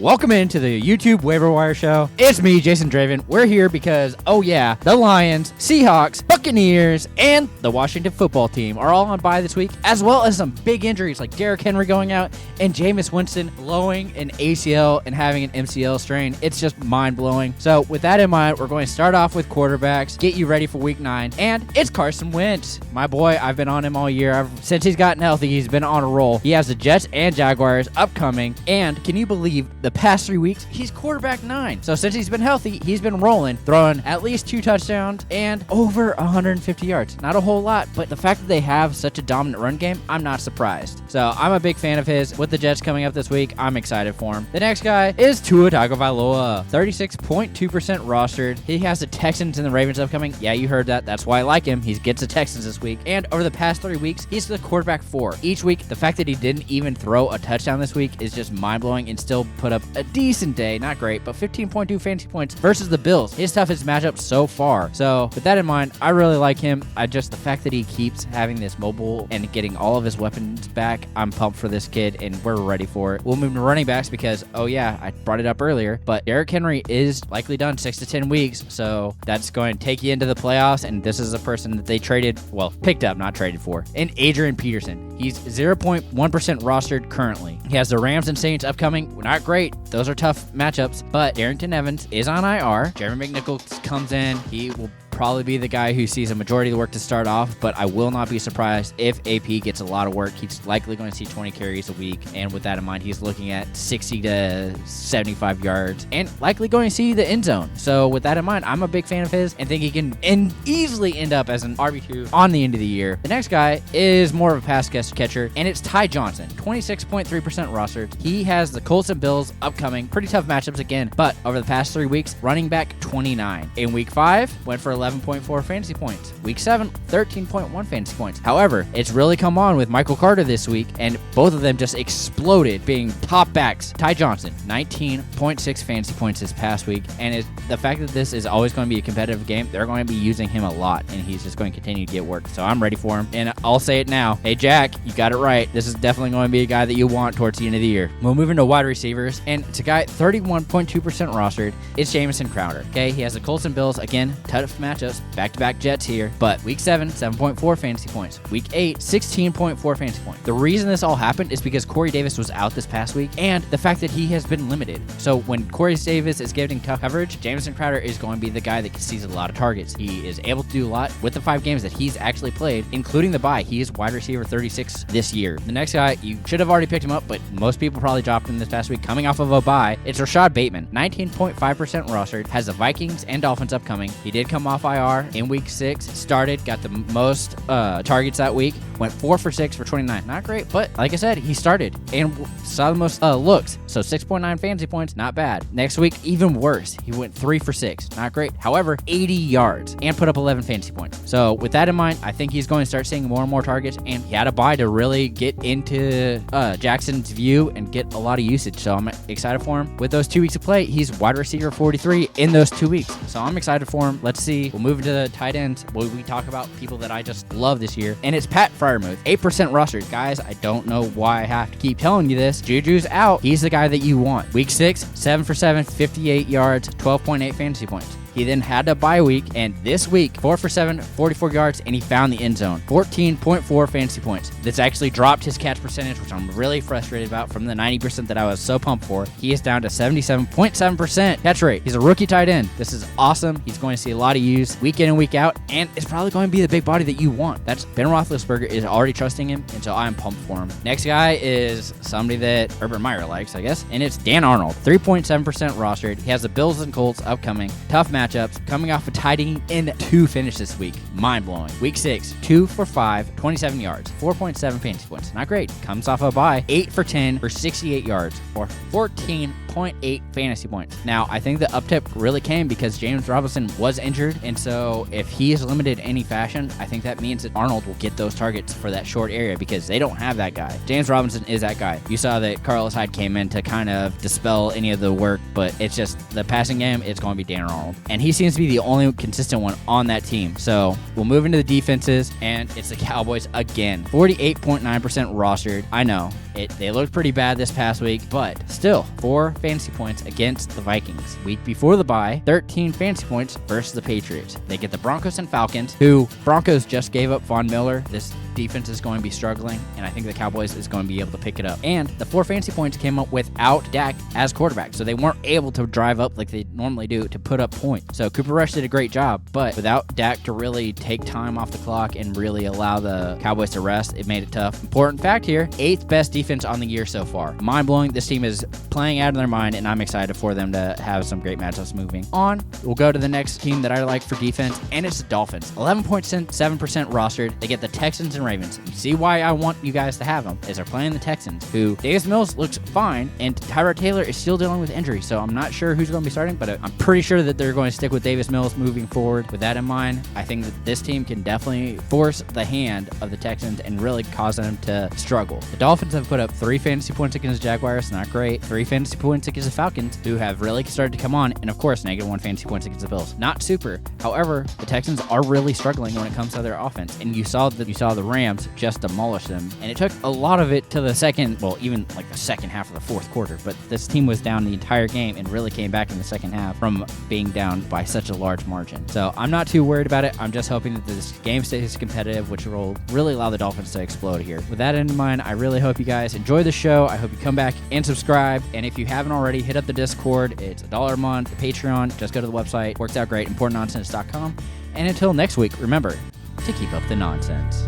Welcome into the YouTube Waiver Wire show. It's me, Jason Draven. We're here because, oh yeah, the Lions, Seahawks, Buccaneers, and the Washington football team are all on bye this week, as well as some big injuries like Derrick Henry going out and Jameis Winston blowing an ACL and having an MCL strain. It's just mind-blowing. So with that in mind, we're going to start off with quarterbacks, get you ready for week 9, and it's Carson Wentz. My boy, I've been on him all year. Since he's gotten healthy, he's been on a roll. He has the Jets and Jaguars upcoming, and can you believe the past 3 weeks, he's quarterback 9. So since he's been healthy, he's been rolling, throwing at least 2 touchdowns and over 150 yards. Not a whole lot, but the fact that they have such a dominant run game, I'm not surprised. So I'm a big fan of his. With the Jets coming up this week, I'm excited for him. The next guy is Tua Tagovailoa, 36.2% rostered. He has the Texans and the Ravens upcoming. Yeah, you heard that. That's why I like him. He gets the Texans this week. And over the past 3 weeks, he's the quarterback 4. Each week, the fact that he didn't even throw a touchdown this week is just mind-blowing and still put up a decent day. Not great, but 15.2 fantasy points versus the Bills. His toughest matchup so far. So with that in mind, I really like him. The fact that he keeps having this mobile and getting all of his weapons back, I'm pumped for this kid, and we're ready for it. We'll move to running backs because, oh yeah, I brought it up earlier, but Derrick Henry is likely done 6 to 10 weeks, so that's going to take you into the playoffs, and this is a person that they picked up, not traded for, and Adrian Peterson. He's 0.1% rostered currently. He has the Rams and Saints upcoming. Not great. Those are tough matchups, but Darrington Evans is on IR. Jeremy McNichols comes in. He will probably be the guy who sees a majority of the work to start off, but I will not be surprised if AP gets a lot of work. He's likely going to see 20 carries a week, and with that in mind, he's looking at 60 to 75 yards and likely going to see the end zone. So with that in mind, I'm a big fan of his and think he can easily end up as an RB2 on the end of the year. The next guy is more of a pass catcher, and it's Ty Johnson, 26.3% rostered. He has the Colts and Bills upcoming. Pretty tough matchups again, but over the past 3 weeks, running back 29. In week 5, went for 11.4 fantasy points. Week 7, 13.1 fantasy points. However, it's really come on with Michael Carter this week, and both of them just exploded being top backs. Ty Johnson, 19.6 fantasy points this past week, and the fact that this is always going to be a competitive game, they're going to be using him a lot, and he's just going to continue to get work. So I'm ready for him, and I'll say it now. Hey, Jack, you got it right. This is definitely going to be a guy that you want towards the end of the year. We'll move into wide receivers, and it's a guy 31.2% rostered. It's Jamison Crowder. Okay, he has the Colts and Bills. Again, tough matchups, back-to-back Jets here, but week 7, 7.4 fantasy points. Week 8, 16.4 fantasy points. The reason this all happened is because Corey Davis was out this past week, and the fact that he has been limited. So when Corey Davis is getting tough coverage, Jamison Crowder is going to be the guy that sees a lot of targets. He is able to do a lot with the 5 games that he's actually played, including the bye. He is wide receiver 36 this year. The next guy, you should have already picked him up, but most people probably dropped him this past week coming off of a bye. It's Rashod Bateman, 19.5% rostered, has the Vikings and Dolphins upcoming. He did come off IR in week 6, started, got the most targets that week, went 4 for 6 for 29. Not great, but like I said, he started and saw the most looks. So 6.9 fantasy points, not bad. Next week, even worse. He went 3 for 6. Not great. However, 80 yards and put up 11 fantasy points. So with that in mind, I think he's going to start seeing more and more targets, and he had a bye to really get into Jackson's view and get a lot of usage. So I'm excited for him. With those 2 weeks of play, he's wide receiver 43 in those 2 weeks. So I'm excited for him. Let's see. We'll move into the tight ends. We talk about people that I just love this year, and it's Pat Freiermuth, 8% rostered. Guys, I don't know why I have to keep telling you this. Juju's out. He's the guy that you want. Week 6, 7 for 7, 58 yards, 12.8 fantasy points. He then had a bye week, and this week, 4 for 7, 44 yards, and he found the end zone. 14.4 fantasy points. This actually dropped his catch percentage, which I'm really frustrated about from the 90% that I was so pumped for. He is down to 77.7% catch rate. He's a rookie tight end. This is awesome. He's going to see a lot of use week in and week out, and it's probably going to be the big body that you want. That's Ben Roethlisberger is already trusting him, and so I'm pumped for him. Next guy is somebody that Urban Meyer likes, I guess, and it's Dan Arnold, 3.7% rostered. He has the Bills and Colts upcoming. Tough matchups, coming off a tight end 2 finish this week. Mind-blowing. Week 6, 2 for 5, 27 yards, 4.7 fantasy points. Not great. Comes off a bye. 8 for 10 for 68 yards, or 14.8 fantasy points. Now, I think the uptick really came because James Robinson was injured, and so if he is limited in any fashion, I think that means that Arnold will get those targets for that short area because they don't have that guy. James Robinson is that guy. You saw that Carlos Hyde came in to kind of dispel any of the work, but it's just the passing game, it's going to be Dan Arnold. And he seems to be the only consistent one on that team. So we'll move into the defenses, and it's the Cowboys again. 48.9% rostered. I know. They looked pretty bad this past week, but still, 4 fantasy points against the Vikings. Week before the bye, 13 fantasy points versus the Patriots. They get the Broncos and Falcons, who Broncos just gave up Von Miller. This defense is going to be struggling, and I think the Cowboys is going to be able to pick it up. And the 4 fantasy points came up without Dak as quarterback, so they weren't able to drive up like they normally do to put up points. So Cooper Rush did a great job, but without Dak to really take time off the clock and really allow the Cowboys to rest, it made it tough. Important fact here, 8th best defense on the year so far. Mind-blowing. This team is playing out of their mind, and I'm excited for them to have some great matchups moving on. We'll go to the next team that I like for defense, and it's the Dolphins. 11.7% rostered. They get the Texans and Ravens. You see why I want you guys to have them, is they're playing the Texans, who Davis Mills looks fine, and Tyrod Taylor is still dealing with injury, so I'm not sure who's going to be starting, but I'm pretty sure that they're going to stick with Davis Mills moving forward. With that in mind, I think that this team can definitely force the hand of the Texans and really cause them to struggle. The Dolphins have put up 3 fantasy points against the Jaguars, not great. 3 fantasy points against the Falcons, who have really started to come on, and of course, -1 fantasy points against the Bills. Not super. However, the Texans are really struggling when it comes to their offense, and you saw the Rams just demolish them, and it took a lot of it to the second, well, even like the second half of the fourth quarter, but this team was down the entire game and really came back in the second half from being down by such a large margin. So I'm not too worried about it. I'm just hoping that this game stays competitive, which will really allow the Dolphins to explode here. With that in mind, I really hope you guys enjoy the show. I hope you come back and subscribe, and if you haven't already, hit up the Discord. It's $1 a month. The Patreon, just go to the website. Works out great. ImportantNonsense.com. And until next week, remember to keep up the nonsense.